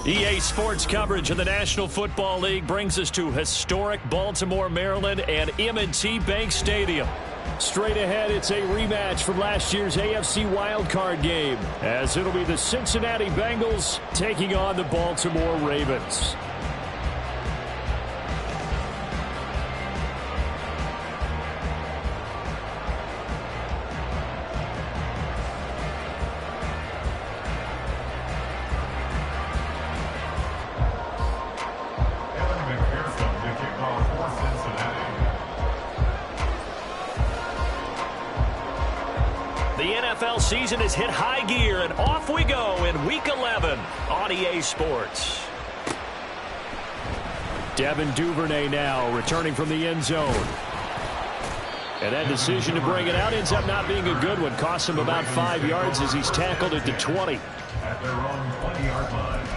EA Sports coverage of the National Football League brings us to historic Baltimore, Maryland and M&T Bank Stadium. Straight ahead, it's a rematch from last year's AFC wildcard game, as it'll be the Cincinnati Bengals taking on the Baltimore Ravens. Season has hit high gear, and off we go in Week 11 on EA Sports. Devin Duvernay now returning from the end zone. And that decision to bring it out ends up not being a good one. Costs him about 5 yards as he's tackled at the 20. At their own 20-yard line.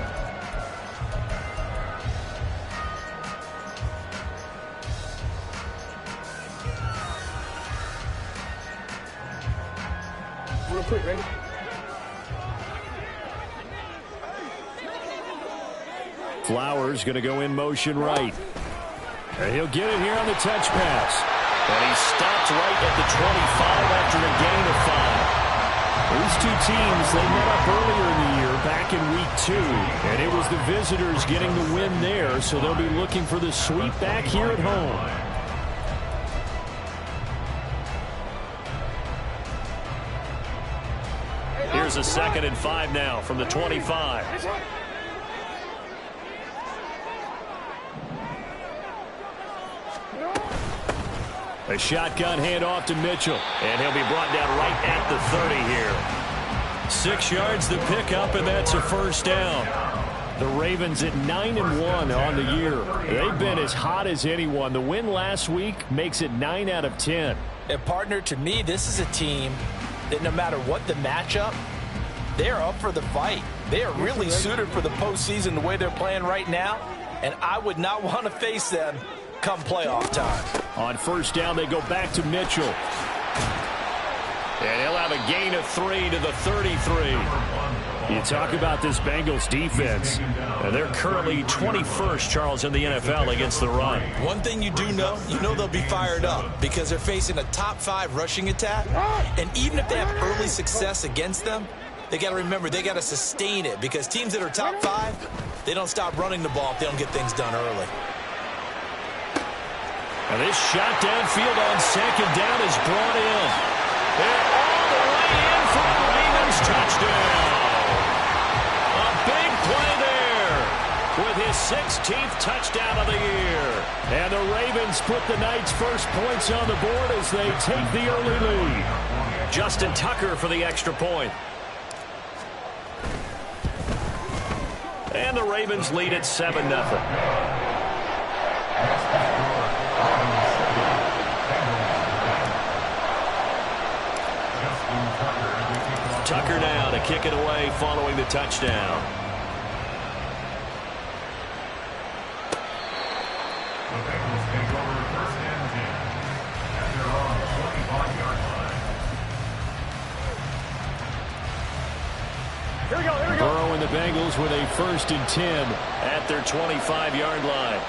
Real quick, ready? Flowers going to go in motion right. And he'll get it here on the touch pass. And he stopped right at the 25 after a gain of 5. These two teams, they met up earlier in the year back in Week 2. And it was the visitors getting the win there, so they'll be looking for the sweep back here at home. Here's a 2nd and 5 now from the 25. A shotgun handoff to Mitchell, and he'll be brought down right at the 30 here. 6 yards the pickup, and that's a first down. The Ravens at 9-1 on the year. They've been as hot as anyone. The win last week makes it 9 out of 10. And partner, to me, this is a team that no matter what the matchup, they're up for the fight. They are really suited for the postseason the way they're playing right now, and I would not want to face them come playoff time. On first down, they go back to Mitchell. And he'll have a gain of 3 to the 33. You talk about this Bengals defense. They're currently 21st, Charles, in the NFL against the run. One thing you do know, they'll be fired up because they're facing a top 5 rushing attack. And even if they have early success against them, they got to remember they got to sustain it because teams that are top 5, they don't stop running the ball if they don't get things done early. And this shot downfield on 2nd down is brought in. And all the way in for the Ravens touchdown. A big play there with his 16th touchdown of the year. And the Ravens put the Knights' first points on the board as they take the early lead. Justin Tucker for the extra point. And the Ravens lead at 7-0. Tucker now to kick it away following the touchdown. The Bengals take over 1st and 10 at their own 25-yard line. Here we go. Burrow and the Bengals with a 1st and 10 at their 25-yard line.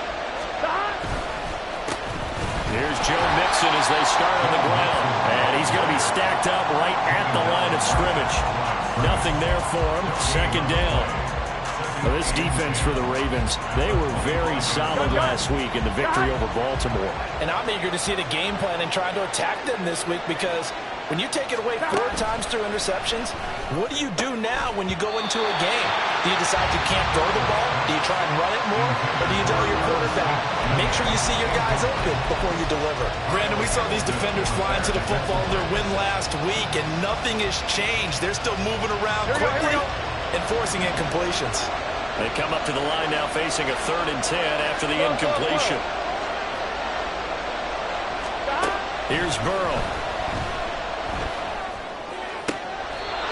Here's Joe Mixon as they start on the ground. And he's going to be stacked up right at the line of scrimmage. Nothing there for him. 2nd down. Well, this defense for the Ravens, they were very solid last week in the victory over Baltimore. And I'm eager to see the game plan and trying to attack them this week because when you take it away 4 times through interceptions, what do you do now when you go into a game? Do you decide you can't throw the ball? Do you try and run it more? Or do you tell your quarterback, make sure you see your guys open before you deliver? Brandon, we saw these defenders fly into the football in their win last week, and nothing has changed. They're still moving around quickly and forcing incompletions. They come up to the line now facing a 3rd and 10 after the incompletion. Here's Burrow.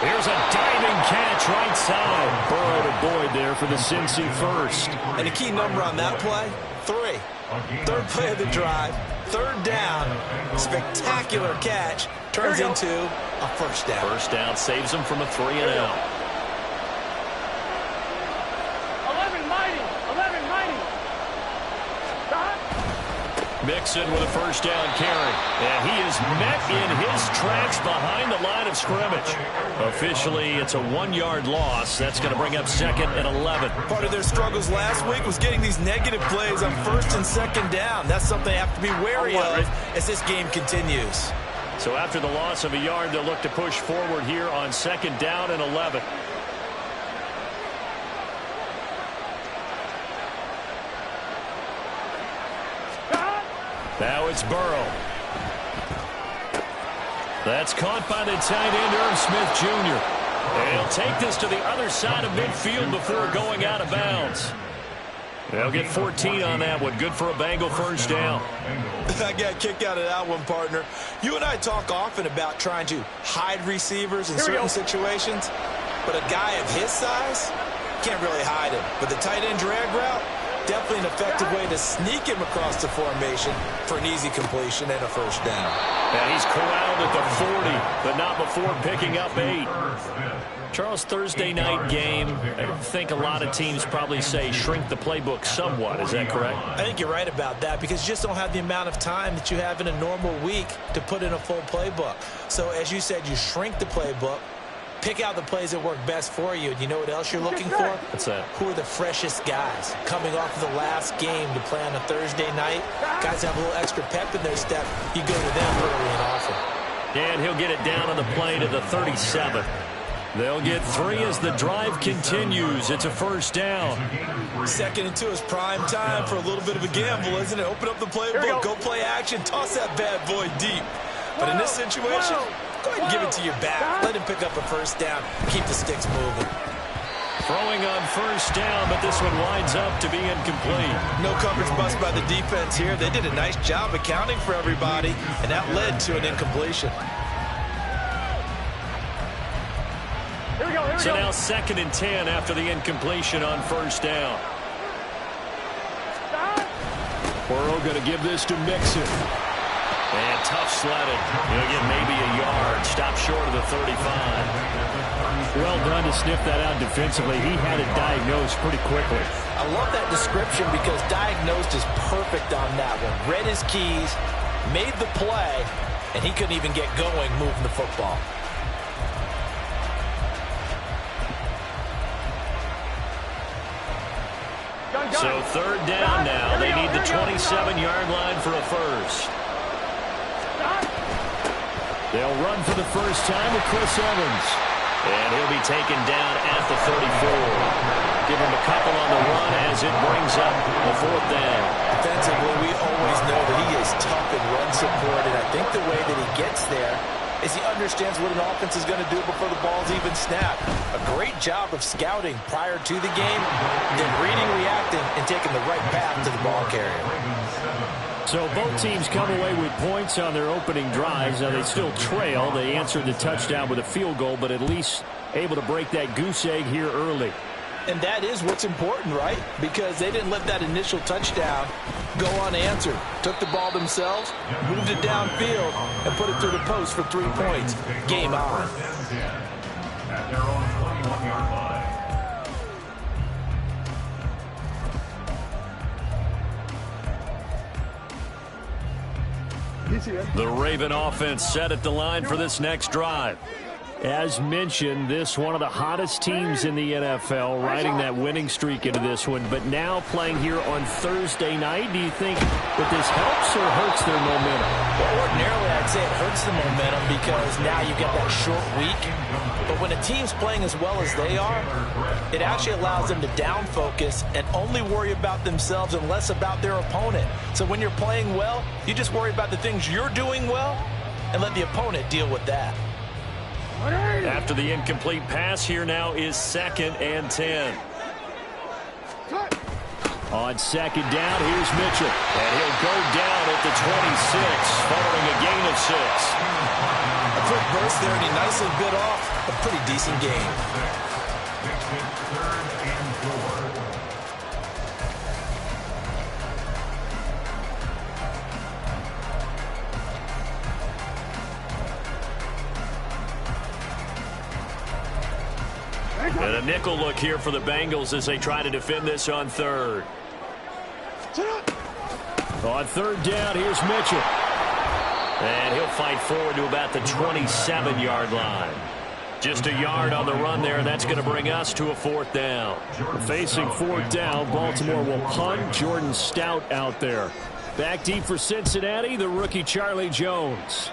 Here's a diving catch right side. Burrow to Boyd there for the Cincy first. And the key number on that play, 3. 3rd play of the drive, 3rd down, spectacular catch, turns into a first down. First down saves him from a 3 and out. Mixon with a first down carry. And he is met in his tracks behind the line of scrimmage. Officially, it's a 1-yard loss. That's going to bring up 2nd and 11. Part of their struggles last week was getting these negative plays on 1st and 2nd down. That's something they have to be wary of as this game continues. So after the loss of a yard, they'll look to push forward here on 2nd down and 11. Now it's Burrow. That's caught by the tight end, Irv Smith Jr. And he'll take this to the other side of midfield before going out of bounds. They'll get 14 on that one. Good for a Bengal first down. I got a kick out of that one, partner. You and I talk often about trying to hide receivers in certain situations, but a guy of his size can't really hide him. But the tight end drag route, definitely an effective way to sneak him across the formation for an easy completion and a first down. And he's corralled at the 40, but not before picking up 8. Charles, Thursday night game, I think a lot of teams probably say shrink the playbook somewhat. Is that correct? I think you're right about that because you just don't have the amount of time that you have in a normal week to put in a full playbook. So as you said, you shrink the playbook, pick out the plays that work best for you. And you know what else you're looking for? What's that? Who are the freshest guys coming off of the last game to play on a Thursday night? Guys have a little extra pep in their step. You go to them early and often. And he'll get it down on the play to the 37. They'll get 3 as the drive continues. It's a first down. 2nd and 2 is prime time for a little bit of a gamble, isn't it? Open up the playbook, go play action, toss that bad boy deep. But in this situation, go ahead and give it to your back. Let him pick up a first down. Keep the sticks moving. Throwing on first down, but this one winds up to be incomplete. No coverage bust by the defense here. They did a nice job accounting for everybody, and that led to an incompletion. So now 2nd and 10 after the incompletion on first down. Burrow going to give this to Mixon. And tough sledding. He'll get maybe a yard. Stop short of the 35. Well done to sniff that out defensively. He had it diagnosed pretty quickly. I love that description because diagnosed is perfect on that one. Read his keys, made the play, and he couldn't even get going moving the football. So 3rd down now. They need the 27-yard line for a first. They'll run for the first time with Chris Evans. And he'll be taken down at the 34. Give him a couple on the run as it brings up the 4th down. Defensively, we always know that he is tough in run support, and I think the way that he gets there is he understands what an offense is going to do before the ball's even snapped. A great job of scouting prior to the game, then reading, reacting, and taking the right path to the ball carrier. So both teams come away with points on their opening drives. Now they still trail. They answered the touchdown with a field goal, but at least able to break that goose egg here early. And that is what's important, right? Because they didn't let that initial touchdown go unanswered. Took the ball themselves, moved it downfield, and put it through the post for 3 points. Game on. At their own 21-yard line. The Raven offense set at the line for this next drive. As mentioned, this one of the hottest teams in the NFL, riding that winning streak into this one, but now playing here on Thursday night. Do you think that this helps or hurts their momentum? Well, ordinarily, I'd say it hurts the momentum because now you've got that short week. But when a team's playing as well as they are, it actually allows them to down focus and only worry about themselves and less about their opponent. So when you're playing well, you just worry about the things you're doing well and let the opponent deal with that. After the incomplete pass, here now is 2nd and 10. On 2nd down, here's Mitchell. And he'll go down at the 26, following a gain of 6. A quick burst there, and he nicely bit off a pretty decent gain. 3rd and 4. And a nickel look here for the Bengals as they try to defend this on 3rd. On third down, here's Mitchell. And he'll fight forward to about the 27-yard line. Just a yard on the run there. That's going to bring us to a fourth down. Facing fourth down, Baltimore will punt. Jordan Stout out there. Back deep for Cincinnati, the rookie Charlie Jones.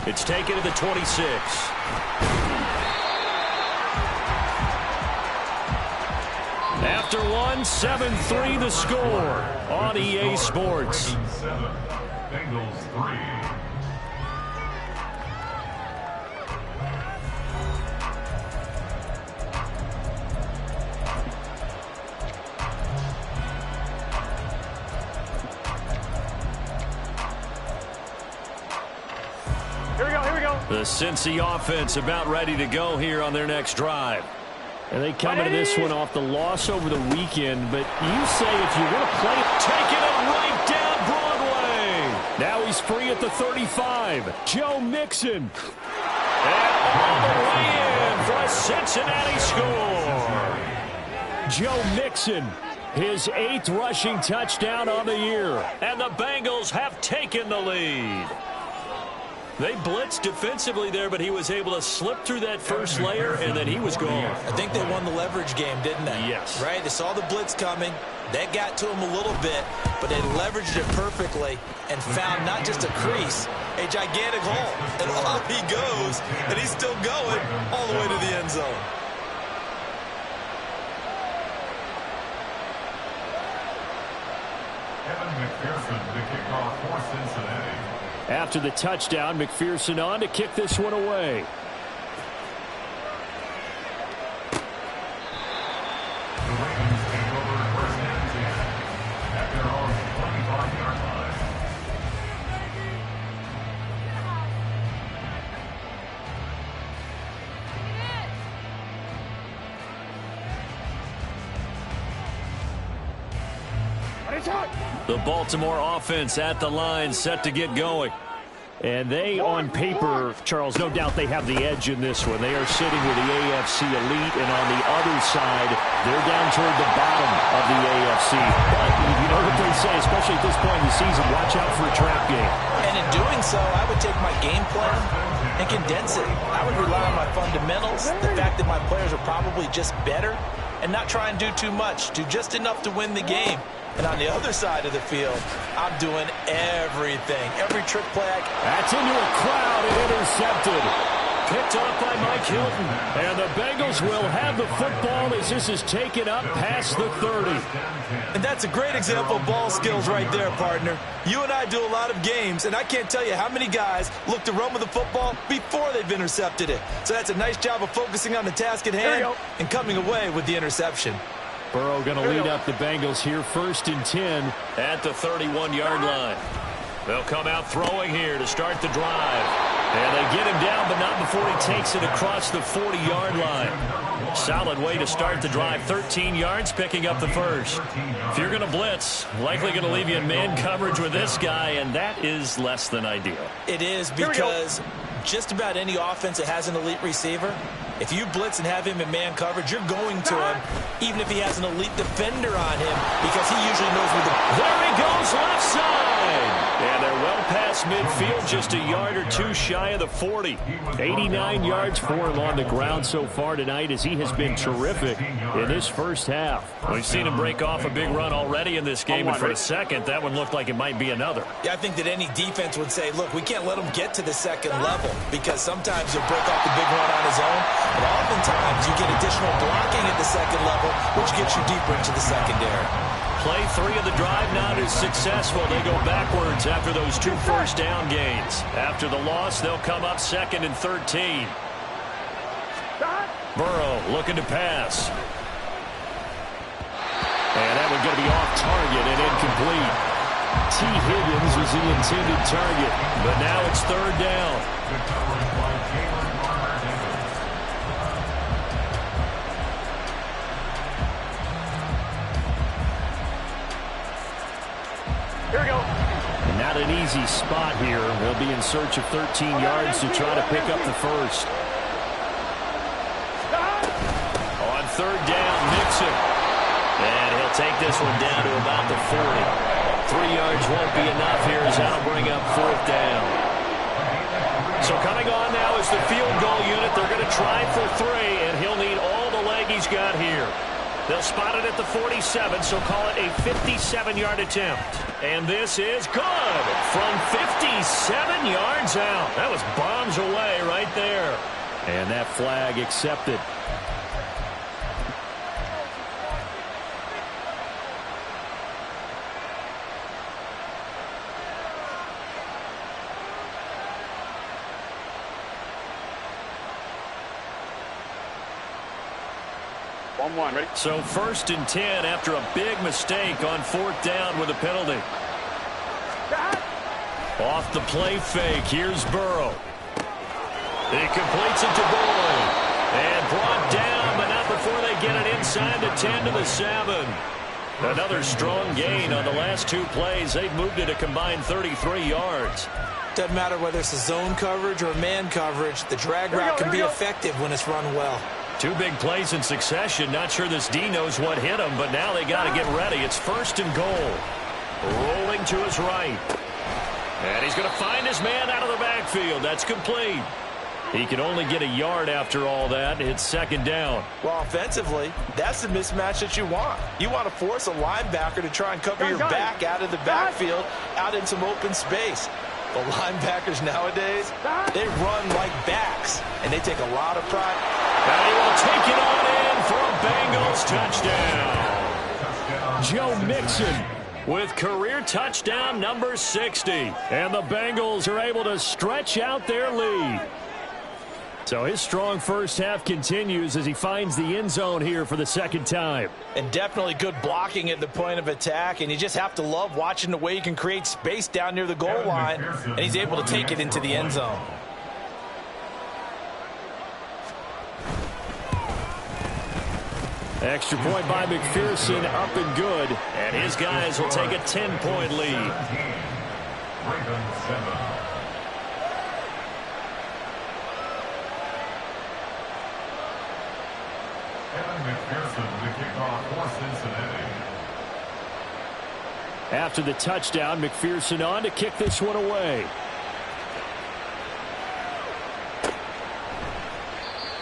It's taken to the 26. After one, 7-3 the score on EA Sports. Bengals 3. The Cincy offense about ready to go here on their next drive. And they come into this one off the loss over the weekend, but you say if you want to play it, taking it right down Broadway. Now he's free at the 35. Joe Mixon. And all the way in for a Cincinnati score. Joe Mixon, his 8th rushing touchdown on the year. And the Bengals have taken the lead. They blitzed defensively there, but he was able to slip through that first layer, and then he was gone. I think they won the leverage game, didn't they? Yes. Right? They saw the blitz coming. That got to him a little bit, but they leveraged it perfectly and found not just a crease, a gigantic hole. And off he goes, and he's still going all the way to the end zone. Evan McPherson, the kickoff for Cincinnati. After the touchdown, McPherson on to kick this one away. The Ravens take over first and 10 at their own 25-yard line. The Baltimore offense at the line, set to get going. And they, on paper, Charles, no doubt they have the edge in this one. They are sitting with the AFC elite, and on the other side, they're down toward the bottom of the AFC. But you know what they say, especially at this point in the season, watch out for a trap game. And in doing so, I would take my game plan and condense it. I would rely on my fundamentals, the fact that my players are probably just better, and not try and do too much, do just enough to win the game. And on the other side of the field, I'm doing everything. Every trick play I can. That's into a crowd and intercepted. Picked off by Mike Hilton. And the Bengals will have the football as this is taken up past the 30. And that's a great example of ball skills right there, partner. You and I do a lot of games, and I can't tell you how many guys look to run with the football before they've intercepted it. So that's a nice job of focusing on the task at hand and coming away with the interception. Burrow going to lead up the Bengals here, 1st and 10 at the 31-yard line. They'll come out throwing here to start the drive. And they get him down, but not before he takes it across the 40-yard line. Solid way to start the drive. 13 yards, picking up the first. If you're going to blitz, likely going to leave you in man coverage with this guy, and that is less than ideal. It is, because just about any offense that has an elite receiver, if you blitz and have him in man coverage, you're going to him, even if he has an elite defender on him, because he usually knows where the... There he goes, left side! And they're well past midfield, just a yard or two shy of the 40. 89 yards for him on the ground so far tonight, as he has been terrific in this first half. We've seen him break off a big run already in this game, and for a second, that one looked like it might be another. Yeah, I think that any defense would say, look, we can't let him get to the second level, because sometimes he'll break off the big run on his own, but oftentimes you get additional blocking at the second level, which gets you deeper into the secondary. Play 3 of the drive not as successful. They go backwards after those 2 first down gains. After the loss, they'll come up 2nd and 13. Burrow looking to pass. And that one's going to be off target and incomplete. T. Higgins was the intended target, but now it's 3rd down. Here we go. And not an easy spot here. They'll be in search of 13 yards to try to pick up the first. On 3rd down, Mixon. And he'll take this one down to about the 40. 3 yards won't be enough here as that'll bring up 4th down. So coming on now is the field goal unit. They're going to try for 3, and he'll need all the leg he's got here. They'll spot it at the 47, so call it a 57-yard attempt. And this is good from 57 yards out. That was bombs away right there. And that flag accepted. Ready? So 1st and 10 after a big mistake on 4th down with a penalty. Off the play fake. Here's Burrow. He completes it to Boyd. And brought down, but not before they get it inside the 10 to the 7. Another strong gain on the last 2 plays. They've moved it a combined 33 yards. Doesn't matter whether it's a zone coverage or man coverage. The drag route can be effective when it's run well. 2 big plays in succession. Not sure this D knows what hit him, but now they got to get ready. It's 1st and goal. Rolling to his right. And he's going to find his man out of the backfield. That's complete. He can only get a yard after all that. It's 2nd down. Well, offensively, that's the mismatch that you want. You want to force a linebacker to try and cover your back out of the backfield, out in some open space. The linebackers nowadays, they run like backs, and they take a lot of pride. And he will take it on in for a Bengals touchdown. Joe Mixon with career touchdown number 60. And the Bengals are able to stretch out their lead. So his strong first half continues as he finds the end zone here for the 2nd time. And definitely good blocking at the point of attack. And you just have to love watching the way he can create space down near the goal line. And he's able to take it into the end zone. Extra point by McPherson, up and good. And his guys will take a 10-point lead. Ravens 7. McPherson, the kickoff for Cincinnati. After the touchdown, McPherson on to kick this one away.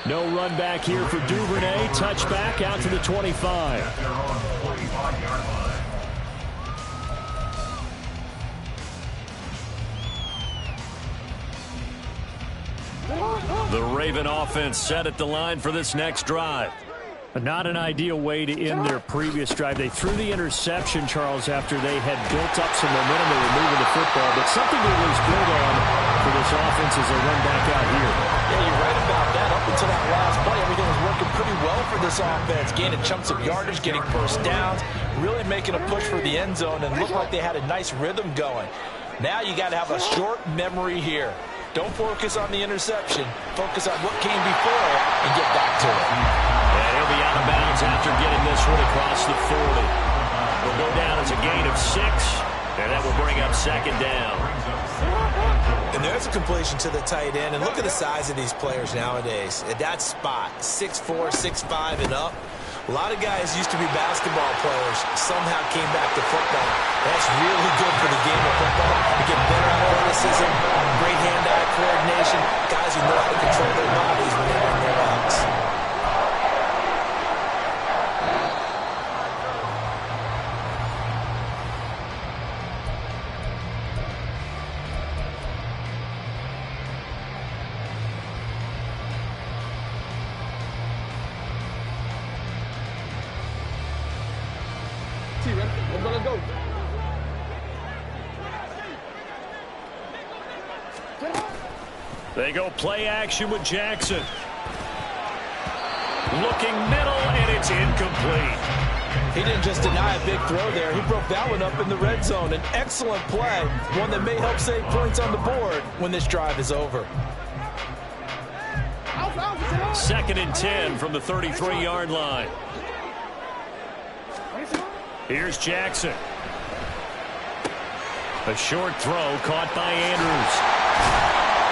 No run back here for Duvernay. Touchback out to the 25. At their own 45-yard line. The Raven offense set at the line for this next drive. Not an ideal way to end their previous drive. They threw the interception, Charles, after they had built up some momentum. They were moving the football, but something to at least build on for this offense as they run back out here. Yeah, you're right about that. Up until that last play, everything was working pretty well for this offense. Gaining chunks of yardage, getting first downs, really making a push for the end zone, and looked like they had a nice rhythm going. Now you got to have a short memory here. Don't focus on the interception. Focus on what came before it and get back to it. And he'll be out of bounds after getting this one across the 40. Will go down as a gain of 6, and that will bring up 2nd down. And there's a completion to the tight end. And look at the size of these players nowadays. At that spot, 6'4", 6'5", and up. A lot of guys used to be basketball players, somehow came back to football. That's really good for the game of football. You get better athleticism, great hand-eye coordination, guys who know how to control their bodies when they run their routes. We're gonna go. They go play action with Jackson. Looking middle, and it's incomplete. He didn't just deny a big throw there. He broke that one up in the red zone. An excellent play, one that may help save points on the board when this drive is over. 2nd and 10 from the 33-yard line. Here's Jackson. A short throw caught by Andrews.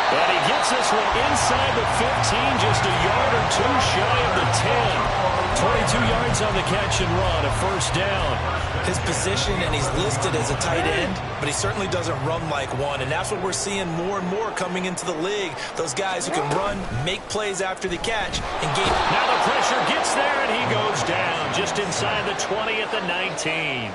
And he gets this one inside the 15, just a yard or two shy of the 10. 22 yards on the catch and run, a first down. His position, and he's listed as a tight end, but he certainly doesn't run like one, and that's what we're seeing more and more coming into the league. Those guys who can run, make plays after the catch, and gain. Now the pressure gets there, and he goes down just inside the 20 at the 19.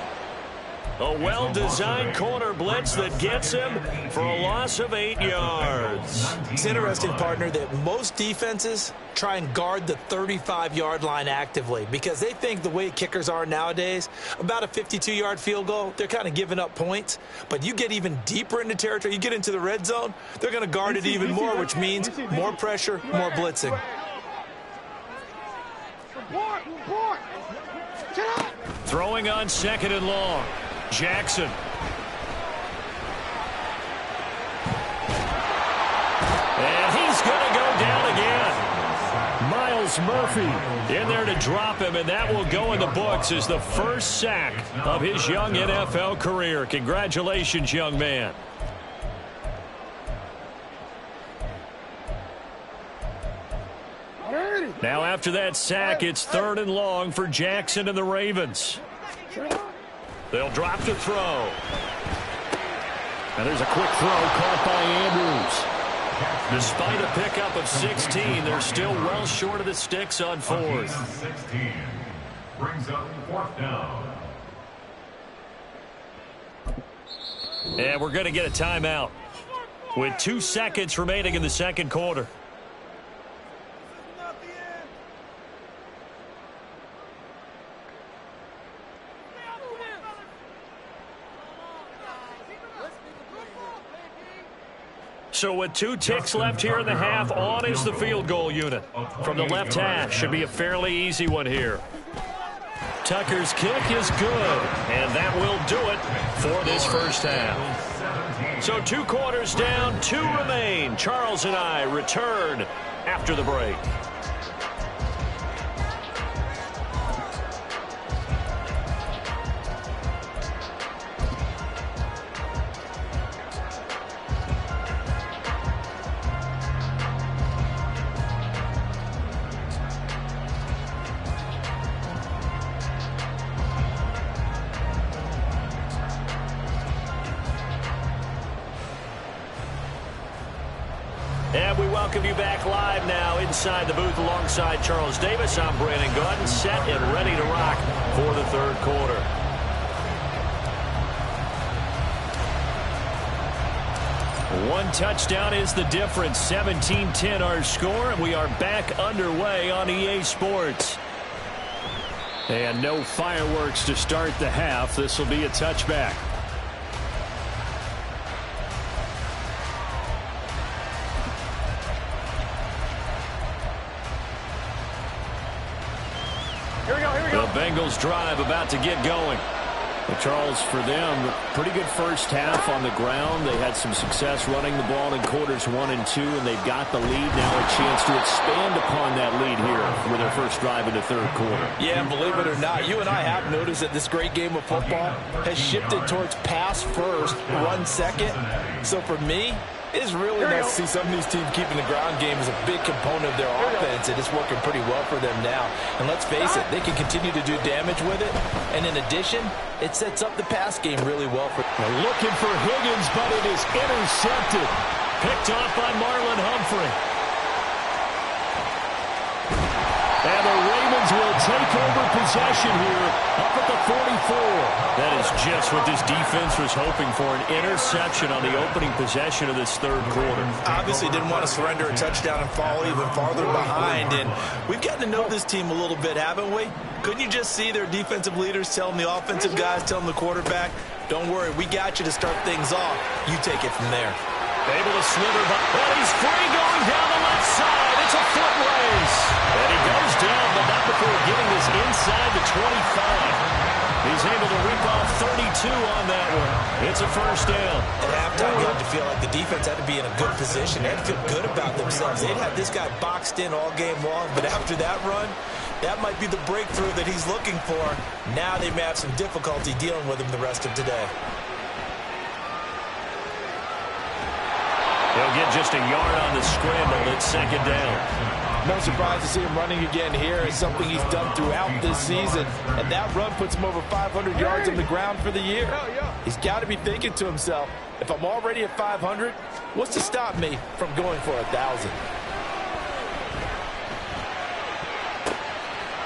A well-designed corner blitz that gets him for a loss of 8 yards. It's interesting, partner, that most defenses try and guard the 35-yard line actively because they think the way kickers are nowadays, about a 52-yard field goal, they're kind of giving up points. But you get even deeper into territory, you get into the red zone, they're going to guard it even more, which means more pressure, more blitzing. Throwing on second and long. Jackson. And he's going to go down again. Miles Murphy in there to drop him, and that will go in the books as the first sack of his young NFL career. Congratulations, young man. Now after that sack, it's third and long for Jackson and the Ravens. They'll drop to throw. And there's a quick throw caught by Andrews. Despite a pickup of 16, they're still well short of the sticks on fourth. 16 brings up fourth down. And we're going to get a timeout with 2 seconds remaining in the second quarter. So with 2 ticks left here in the half, on is the field goal unit. From the left hash, should be a fairly easy one here. Tucker's kick is good, and that will do it for this first half. So 2 quarters down, 2 remain. Charles and I return after the break. And we welcome you back live now inside the booth alongside Charles Davis. I'm Brandon Gordon, set and ready to rock for the third quarter. One touchdown is the difference. 17-10 our score, and we are back underway on EA Sports. And no fireworks to start the half. This will be a touchback. The Bengals drive about to get going. Well, Charles, for them, pretty good first half on the ground. They had some success running the ball in quarters 1 and 2, and they've got the lead now, a chance to expand upon that lead here with their first drive in the third quarter. Yeah, believe it or not, you and I have noticed that this great game of football has shifted towards pass first, run second. So for me, it's really nice to see some of these teams keeping the ground game as a big component of their offense, and it's working pretty well for them now. And let's face it, they can continue to do damage with it. And in addition, it sets up the pass game really well for them. Looking for Higgins, but it is intercepted. Picked off by Marlon Humphrey. And the Ravens will take over possession here up at the 44. That is just what this defense was hoping for, an interception on the opening possession of this third quarter. Obviously didn't want to surrender a touchdown and fall even farther behind. And we've gotten to know this team a little bit, haven't we? Couldn't you just see their defensive leaders telling the offensive guys, telling the quarterback, don't worry, we got you to start things off. You take it from there. Able to slither by. Well, he's free going down the left side. It's a foot race. And he goes down, but not before getting this inside the 25. He's able to rip off 32 on that one. It's a first down. At halftime, you had to feel like the defense had to be in a good position. They had to feel good about themselves. They'd had this guy boxed in all game long, but after that run, that might be the breakthrough that he's looking for. Now they may have some difficulty dealing with him the rest of today. He'll He'll get just a yard on the scramble. It's second down. No surprise to see him running again here. It's something he's done throughout this season. And that run puts him over 500 yards on the ground for the year. He's got to be thinking to himself, if I'm already at 500, what's to stop me from going for 1,000?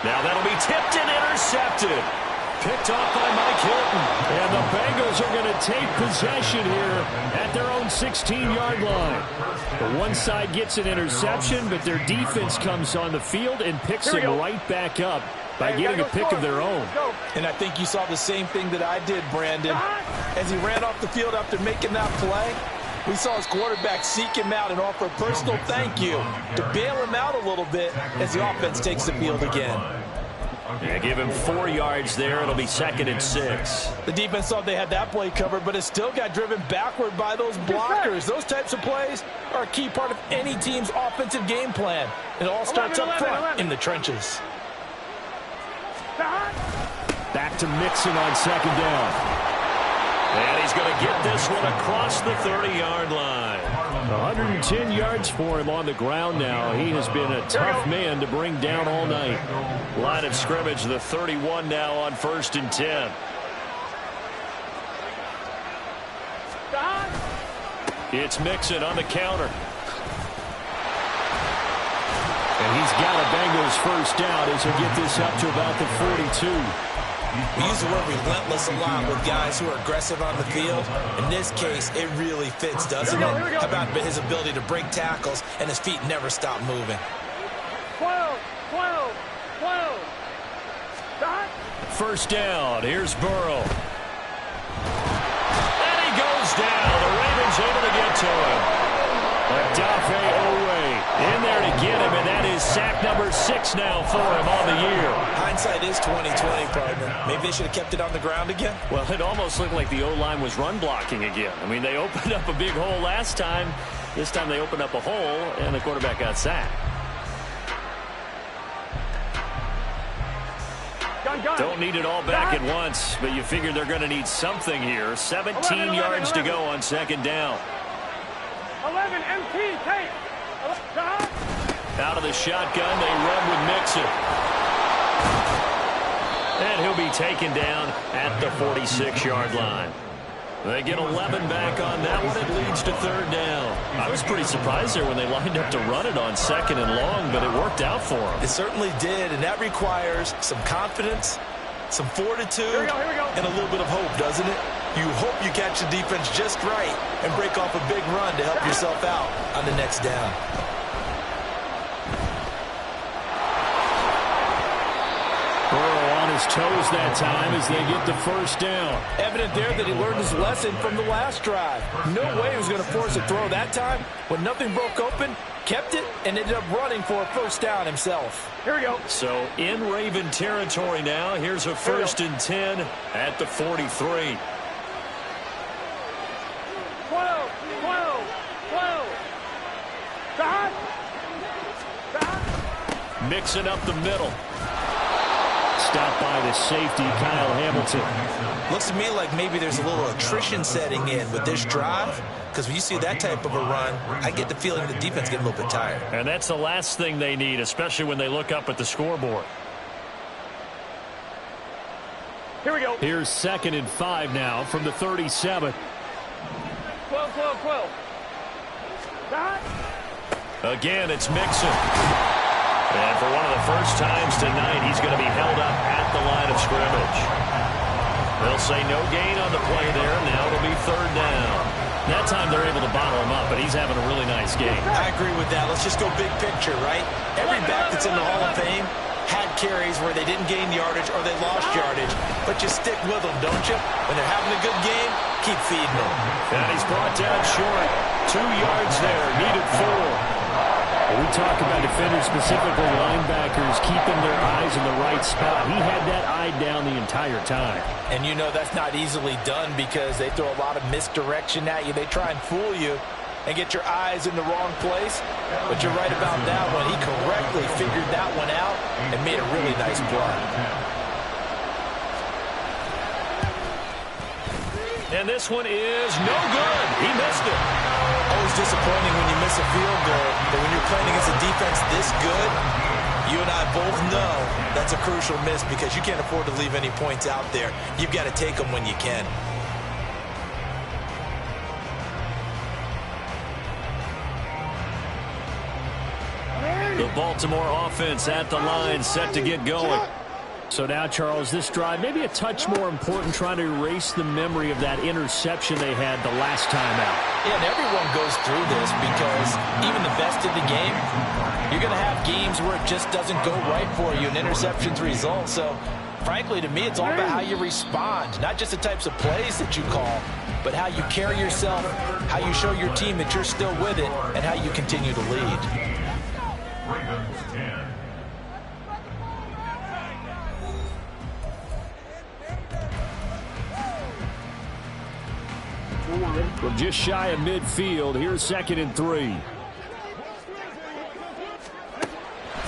Now that'll be tipped and intercepted. Picked off by Mike Hilton. And the Bengals are going to take possession here at their own 16-yard line. The one side gets an interception, but their defense comes on the field and picks it right back up by getting a pick of their own. And I think you saw the same thing that I did, Brandon. As he ran off the field after making that play, we saw his quarterback seek him out and offer a personal thank you to bail him out a little bit as the offense takes the field again. Yeah, give him 4 yards there. It'll be 2nd and 6. The defense thought they had that play covered, but it still got driven backward by those blockers. Those types of plays are a key part of any team's offensive game plan. It all starts up front in the trenches. Back to Mixon on 2nd down. And he's going to get this one across the 30-yard line. 110 yards for him on the ground now. He has been a tough man to bring down all night. Line of scrimmage, the 31 now on 1st and 10. It's Mixon on the counter. And he's got a Bengals first down as he'll get this up to about the 42. We use the word relentless a lot with guys who are aggressive on the field. In this case, it really fits, doesn't it? How about his ability to break tackles and his feet never stop moving? 12. First down. Here's Burrow. And he goes down. The Ravens able to get to him. Odafe Owe in there to get him, and that is sack number 6 now for him on the year. Hindsight is 20/20, partner. Maybe they should have kept it on the ground again. Well, it almost looked like the O-line was run blocking again. I mean, they opened up a big hole last time. This time they opened up a hole, and the quarterback got sacked. Don't need it all back at once, but you figure they're going to need something here. 17 yards to go on 2nd down. 11, MT, take. Out of the shotgun, they run with Mixon. And he'll be taken down at the 46-yard line. They get 11 back on that one. It leads to 3rd down. I was pretty surprised there when they lined up to run it on 2nd and long, but it worked out for them. It certainly did, and that requires some confidence, some fortitude, here we go. and a little bit of hope, doesn't it? You hope you catch the defense just right and break off a big run to help yourself out on the next down. Burrow on his toes that time as they get the first down. Evident there that he learned his lesson from the last drive. No way he was going to force a throw that time. When nothing broke open, kept it, and ended up running for a first down himself. Here we go. So in Raven territory now. Here's a 1st and 10 at the 43. 12. Mixing up the middle. Stopped by the safety, Kyle Hamilton. Looks to me like maybe there's a little attrition setting in with this drive, because when you see that type of a run, I get the feeling the defense getting a little bit tired. And that's the last thing they need, especially when they look up at the scoreboard. Here we go. Here's 2nd and 5 now from the 37. 12. Again, it's Mixon. And for one of the first times tonight, he's going to be held up at the line of scrimmage. They'll say no gain on the play there. Now it'll be 3rd down. That time they're able to bottle him up, but he's having a really nice game. I agree with that. Let's just go big picture, right? Every back that's in the Hall of Fame had carries where they didn't gain yardage or they lost yardage, but you stick with them, don't you? When they're having a good game, keep feeding them. And he's brought down short. 2 yards there, needed 4. We talk about defenders, specifically linebackers, keeping their eyes in the right spot. He had that eye down the entire time. And you know that's not easily done because they throw a lot of misdirection at you. They try and fool you and get your eyes in the wrong place. But you're right about that one. He correctly figured that one out and made a really nice play. And this one is no good. He missed it. Always disappointing when you miss a field goal, but when you're playing against a defense this good, you and I both know that's a crucial miss because you can't afford to leave any points out there. You've got to take them when you can. The Baltimore offense at the line, set to get going. So now, Charles, this drive maybe a touch more important, trying to erase the memory of that interception they had the last time out. Yeah, and everyone goes through this because even the best in the game, you're going to have games where it just doesn't go right for you, and interceptions result. So, frankly, to me, it's all about how you respond, not just the types of plays that you call, but how you carry yourself, how you show your team that you're still with it, and how you continue to lead. Ravens 10. From just shy of midfield, here's 2nd and 3.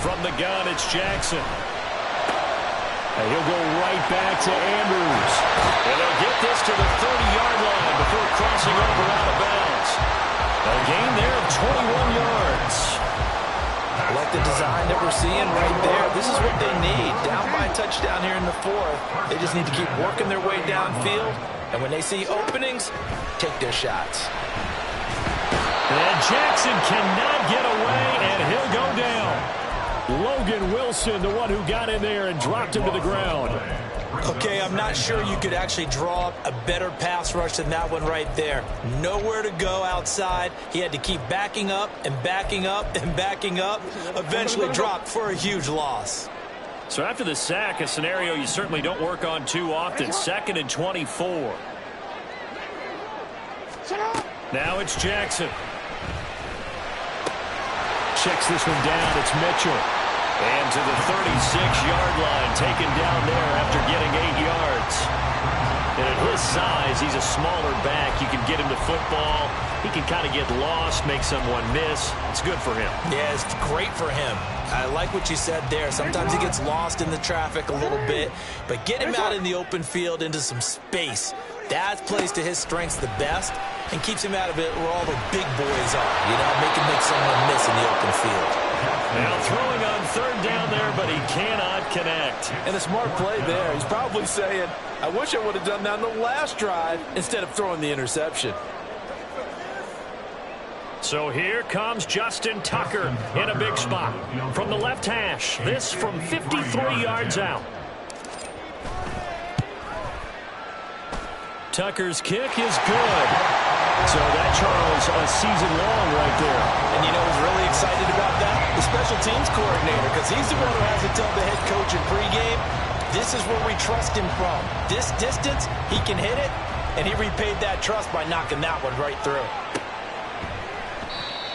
From the gun, it's Jackson. And he'll go right back to Andrews. And they'll get this to the 30-yard line before crossing over out of bounds. A gain there of 21 yards. I like the design that we're seeing right there. This is what they need. Down by a touchdown here in the 4th. They just need to keep working their way downfield. And when they see openings, take their shots. And Jackson cannot get away, and he'll go down. Logan Wilson, the one who got in there and dropped him to the ground. Okay, I'm not sure you could actually draw up a better pass rush than that one right there. Nowhere to go outside. He had to keep backing up and backing up and backing up. Eventually dropped for a huge loss. So after the sack, a scenario you certainly don't work on too often. 2nd and 24. Now it's Jackson. Checks this one down. It's Mitchell. And to the 36-yard line, taken down there after getting 8 yards. And at his size, he's a smaller back. You can get him to football. He can kind of get lost, make someone miss. It's good for him. Yeah, it's great for him. I like what you said there. Sometimes he gets lost in the traffic a little bit, but get him out in the open field into some space. That plays to his strengths the best and keeps him out of it where all the big boys are. You know, make someone miss in the open field. Now throwing on 3rd down there, but he cannot connect. And a smart play there. He's probably saying, I wish I would have done that on the last drive instead of throwing the interception. So here comes Justin Tucker in a big spot. From the left hash, this from 53 yards out. Tucker's kick is good. So that, Charles, a season long right there. And you know who's really excited about that? The special teams coordinator, because he's the one who has to tell the head coach in pregame, this is where we trust him from. This distance, he can hit it, and he repaid that trust by knocking that one right through.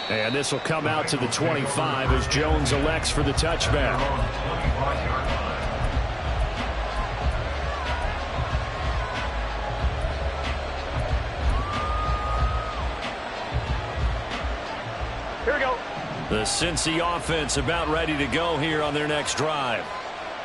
And this will come out to the 25 as Jones elects for the touchback. Here we go. The Cincy offense about ready to go here on their next drive.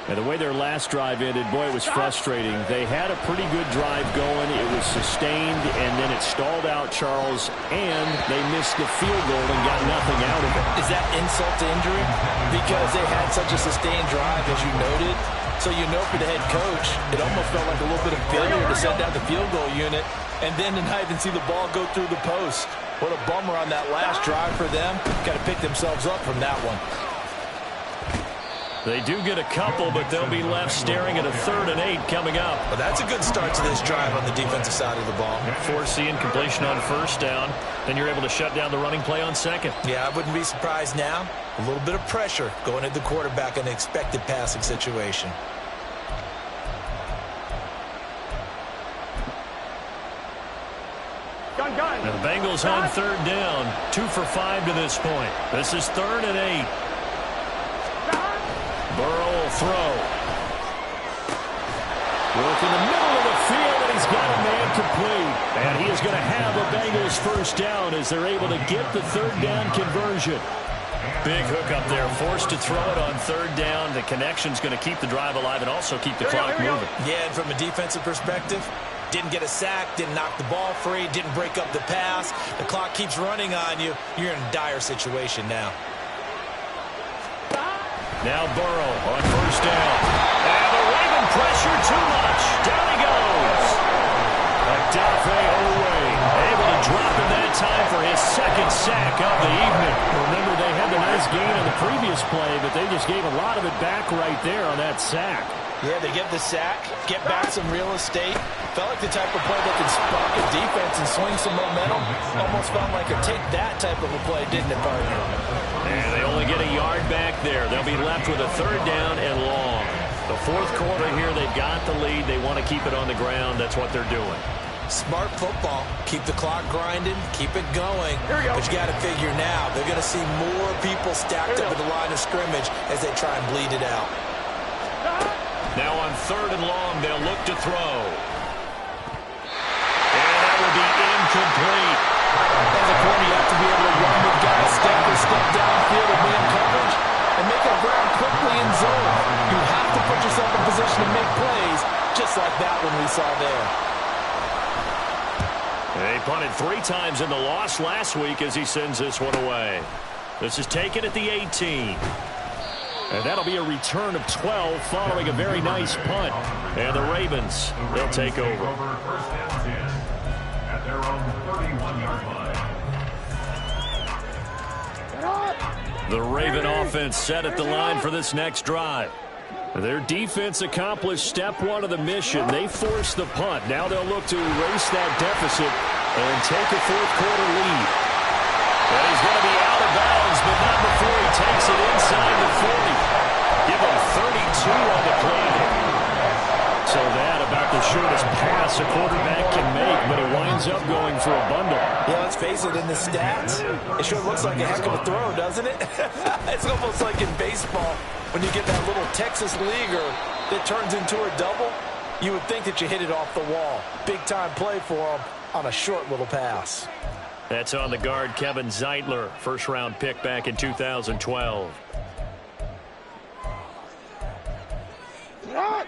And the way their last drive ended, boy, it was frustrating. They had a pretty good drive going. It was sustained, and then it stalled out, Charles, and they missed the field goal and got nothing out of it. Is that insult to injury? Because they had such a sustained drive, as you noted. So you know for the head coach, it almost felt like a little bit of failure to send out the field goal unit and then to not even see the ball go through the post. What a bummer on that last drive for them. Got to pick themselves up from that one. They do get a couple, but they'll be left staring at a 3rd and 8 coming up. Well, that's a good start to this drive on the defensive side of the ball. Forcing completion on 1st down. Then you're able to shut down the running play on 2nd. Yeah, I wouldn't be surprised now. A little bit of pressure going at the quarterback in an expected passing situation. Gun. And the Bengals on 3rd down. 2 for 5 to this point. This is 3rd and 8. Burrow will throw. Work in the middle of the field, and he's got a man complete. And he is going to have a Bengals 1st down as they're able to get the 3rd down conversion. Big hook up there, forced to throw it on 3rd down. The connection's going to keep the drive alive and also keep the clock moving. Yeah, and from a defensive perspective, Didn't get a sack, didn't knock the ball free, didn't break up the pass. The clock keeps running on you. You're in a dire situation now. Now Burrow on first down. And the Raven pressure too much. Down he goes. Odafe Oweh able to drop in that time for his second sack of the evening. Remember, they had the nice gain on the previous play, but they just gave a lot of it back right there on that sack. Yeah, they get the sack, get back some real estate. Felt like the type of play that can spark a defense and swing some momentum. Almost felt like a take that type of a play, didn't it, partner? And they only get a yard back there. They'll be left with a third down and long. The fourth quarter here, they've got the lead. They want to keep it on the ground. That's what they're doing. Smart football. Keep the clock grinding. Keep it going. But you got to figure now, they're going to see more people stacked up at the line of scrimmage as they try and bleed it out. Now on third and long, they'll look to throw. And that will be incomplete. As a corner, you have to be able to run with guys step to step downfield and man coverage and make up ground quickly in zone. You have to put yourself in position to make plays, just like that one we saw there. They punted 3 times in the loss last week as he sends this one away. This is taken at the 18. And that'll be a return of 12 following a very nice punt. And the Ravens, they'll take over. First and 10 at their own 31-yard line. The Raven offense set at the line for this next drive. Their defense accomplished step 1 of the mission. They forced the punt. Now they'll look to erase that deficit and take a fourth quarter lead. And he's going to be out of bounds, but not before he takes it inside the 40. Give him 32 on the play. So that about the shortest pass a quarterback can make, but it winds up going for a bundle. Yeah, let's face it, in the stats, it sure looks like a heck of a throw, doesn't it? It's almost like in baseball, when you get that little Texas leaguer that turns into a double, you would think that you hit it off the wall. Big-time play for him on a short little pass. That's on the guard, Kevin Zeitler, first-round pick back in 2012.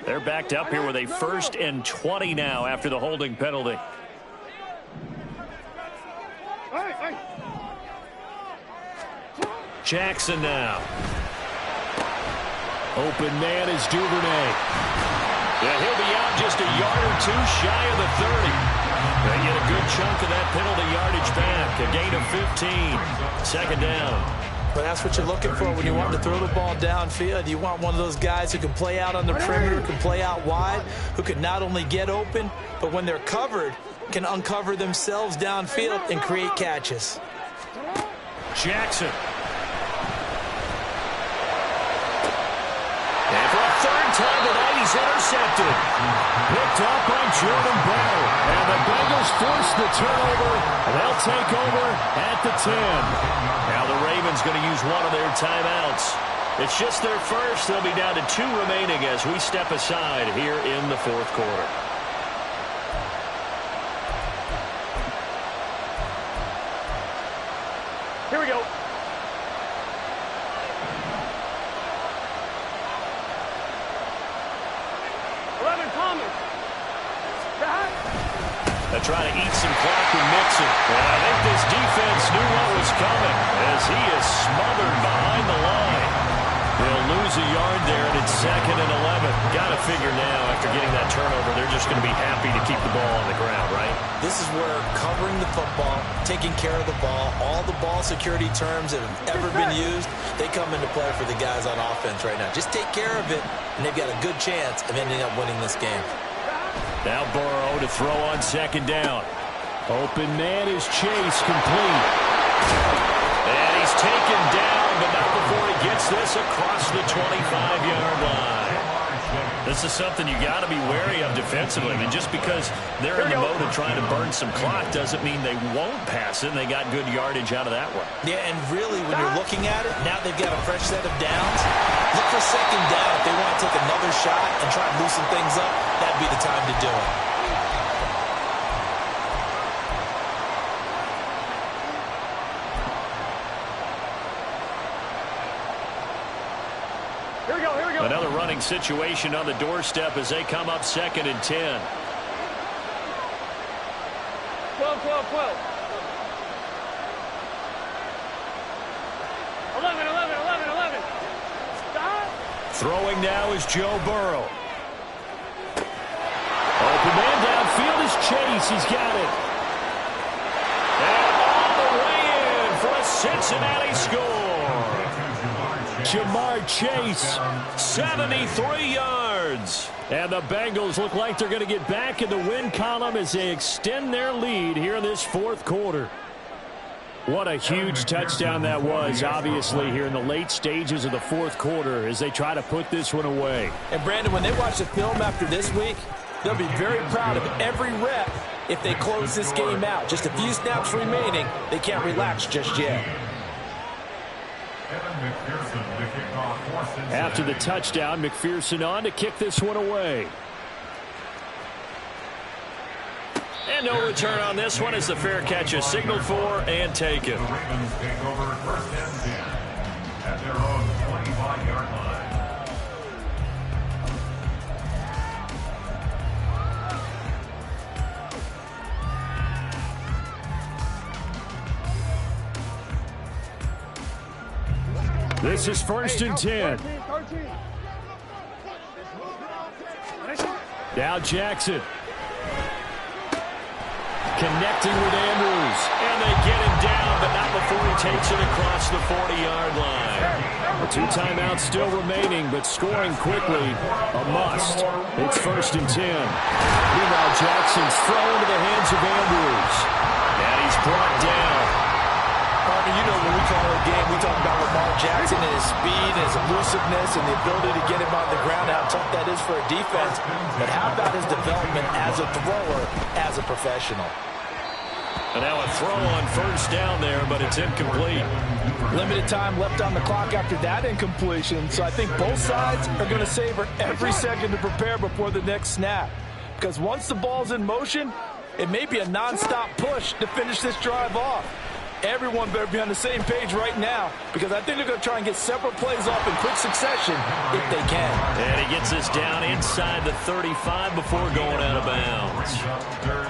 They're backed up here with a 1st and 20 now after the holding penalty. Jackson now. Open man is Duvernay. Yeah, he'll be out just a yard or 2 shy of the 30. They get a good chunk of that penalty yardage back. A gain of 15. Second down. But that's what you're looking for when you want to throw the ball downfield. You want one of those guys who can play out on the perimeter, can play out wide, who can not only get open, but when they're covered, can uncover themselves downfield and create catches. Jackson. And for a third time tonight, he's intercepted. Picked up by Jordan Battle. And the Bengals force the turnover. They'll take over at the 10. Now the Ravens going to use one of their timeouts. It's just their first. They'll be down to 2 remaining as we step aside here in the fourth quarter. Here we go. They're trying to eat some clock and mix it. And I think this defense knew what was coming as he is smothered behind the line. They'll lose a yard there, and it's 2nd and 11. Got to figure now, after getting that turnover, they're just going to be happy to keep the ball on the ground, right? This is where covering the football, taking care of the ball, all the ball security terms that have ever been used, they come into play for the guys on offense right now. Just take care of it, and they've got a good chance of ending up winning this game. Now Burrow to throw on 2nd down. Open man is Chase, complete. And he's taken down, but not before he gets this across the 25-yard line. This is something you got to be wary of defensively. I mean, just because they're in the mode of trying to burn some clock doesn't mean they won't pass it, and they got good yardage out of that one. Yeah, and really, when you're looking at it, now they've got a fresh set of downs. Look for 2nd down. If they want to take another shot and try and loosen things up, that'd be the time to do it. Another running situation on the doorstep as they come up 2nd and 10. 12, 12, 12. 11, 11, 11, 11. Stop. Throwing now is Joe Burrow. Open man downfield is Chase. He's got it. And all the way in for a Cincinnati score. Jamar Chase. 73 yards. And the Bengals look like they're going to get back in the win column as they extend their lead here in this fourth quarter. What a huge touchdown that was, obviously, here in the late stages of the fourth quarter as they try to put this one away. And, Brandon, when they watch the film after this week, they'll be very proud of every rep if they close this game out. Just a few snaps remaining. They can't relax just yet. After the touchdown, McPherson on to kick this one away. And no return on this one as the fair catch is signaled for and taken. The Ravens take over first and 10 at their own 25-yard line. This is first and 10. 13. Now Jackson. Connecting with Andrews. And they get him down, but not before he takes it across the 40-yard line. The 2 timeouts still remaining, but scoring quickly, a must. It's first and 10. Meanwhile, Jackson's thrown into the hands of Andrews. And he's brought down. Partner, you know when we call it a game, we talk about Lamar Jackson and his speed, and his elusiveness, and the ability to get him on the ground, how tough that is for a defense. But how about his development as a thrower, as a professional? And now a throw on first down there, but it's incomplete. Limited time left on the clock after that incompletion, so I think both sides are going to savor every second to prepare before the next snap. Because once the ball's in motion, it may be a non-stop push to finish this drive off. Everyone better be on the same page right now, because I think they're going to try and get several plays off in quick succession if they can. And he gets this down inside the 35 before going out of bounds.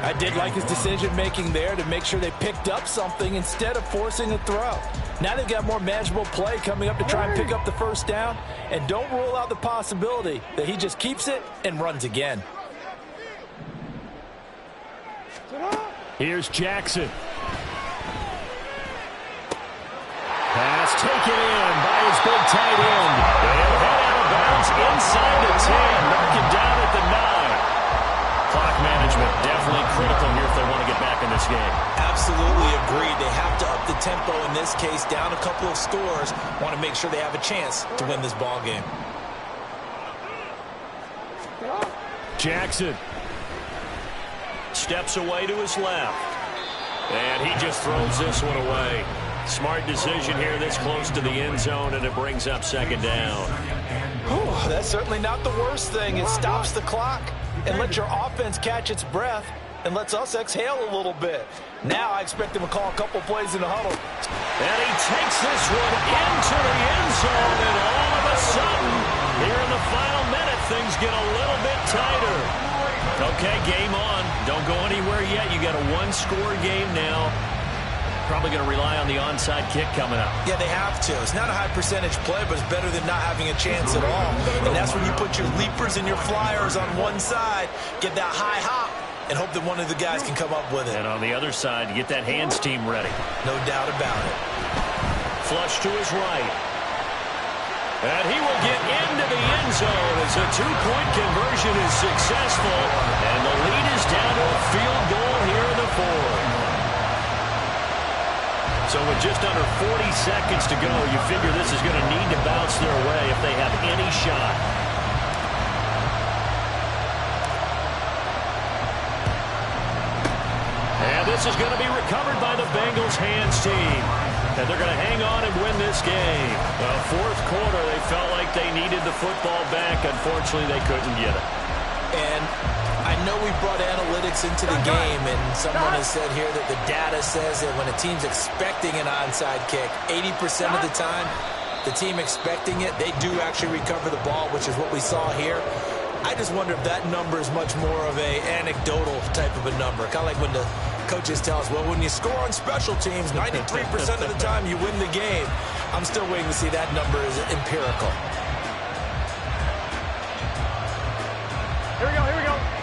I did like his decision-making there to make sure they picked up something instead of forcing a throw. Now they've got more manageable play coming up to try and pick up the first down, and don't rule out the possibility that he just keeps it and runs again. Here's Jackson. Pass taken in by his big tight end. They'll head out of bounds inside the 10, knocking down at the 9. Clock management definitely critical here if they want to get back in this game. Absolutely agreed. They have to up the tempo in this case, down a couple of scores. Want to make sure they have a chance to win this ball game. Jackson. Steps away to his left. And he just throws this one away. Smart decision here this close to the end zone, and it brings up second down. Whew, that's certainly not the worst thing. It stops the clock and lets your offense catch its breath and lets us exhale a little bit. Now I expect them to call a couple plays in the huddle. And he takes this one into the end zone, and all of a sudden, here in the final minute, things get a little bit tighter. Okay, game on. Don't go anywhere yet. You got a one-score game now. Probably going to rely on the onside kick coming up. Yeah, they have to. It's not a high percentage play, but it's better than not having a chance at all. And that's when you put your leapers and your flyers on one side, get that high hop, and hope that one of the guys can come up with it. And on the other side, get that hands team ready. No doubt about it. Flush to his right. And he will get into the end zone as a two-point conversion is successful. And the lead is down to a field goal here in the fourth. So with just under 40 seconds to go, you figure this is going to need to bounce their way if they have any shot. And this is going to be recovered by the Bengals hands team. And they're going to hang on and win this game. Fourth quarter, they felt like they needed the football back. Unfortunately, they couldn't get it. And I know we brought analytics into the game, and someone has said here that the data says that when a team's expecting an onside kick, 80% of the time, the team expecting it, they do actually recover the ball, which is what we saw here. I just wonder if that number is much more of a anecdotal type of a number, kind of like when the coaches tell us, well, when you score on special teams, 93% of the time you win the game. I'm still waiting to see that number is empirical. Here we go, here we go.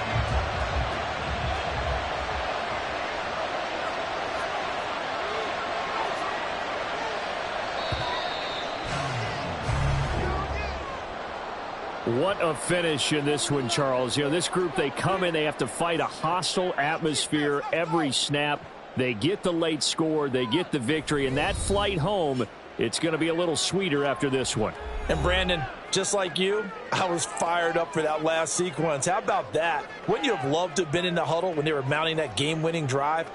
What a finish in this one, Charles. You know, this group, they come in, they have to fight a hostile atmosphere every snap. They get the late score, they get the victory, and that flight home, it's going to be a little sweeter after this one. And Brandon, just like you, I was fired up for that last sequence. How about that? Wouldn't you have loved to have been in the huddle when they were mounting that game-winning drive?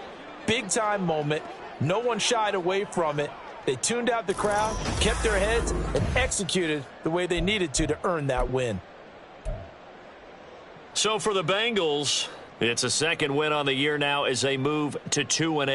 Big-time moment. No one shied away from it. They tuned out the crowd, kept their heads, and executed the way they needed to earn that win. So for the Bengals, it's a second win on the year now as they move to 2-8.